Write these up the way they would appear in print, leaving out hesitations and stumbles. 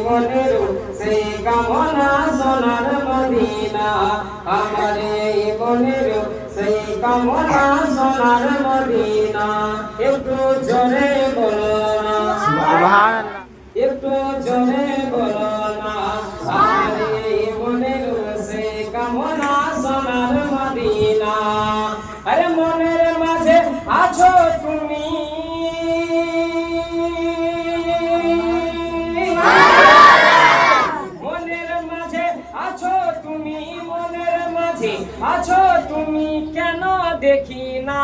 মনের সেই কামনা সোনার মদিনা, আমার এই মনের সেই কামনা সোনার মদিনা। একটু জোরে বলো না সুবহানাল্লাহ, একটু জোরে বলো না, আমার এই মনের সেই কামনা সোনার মদিনা। আরে মনের মাঝে আছো তুমি, মনের মাঝে আছো তুমি, মনের মাঝে আছো তুমি, কেন দেখি না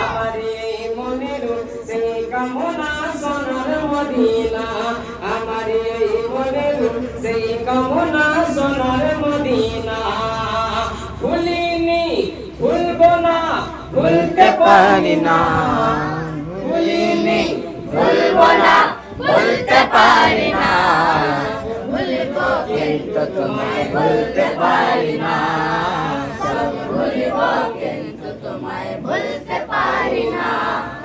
আমার এই মনের সেই কামনা সোনার মদিনা, আমার এই মনের সেই কামনা সোনার মদিনা। ভুলিনি ভুলবো না ভুলতে পারি না, ভুলিনি ভুলবো না ভুলতে পারি না, ভুলবো কিন্তু তোমায় ভুলতে পারি না, ভুলবো কিন্তু তোমায় ভুলতে পারি না।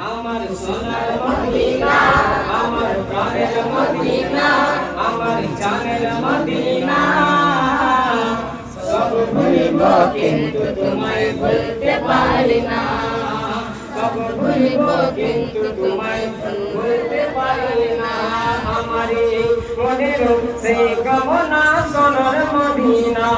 আমার সোনার মদিনা, আমার প্রাণের মদিনা, আমার জানের মদিনা, সব ভুলবো কিন্তু তোমায় ভুলতে পারি না, সব ভুলবো কিন্তু তোমায় ভুলতে পারি না। আমার এই মনের সেই কামনা সোনার মদিনা।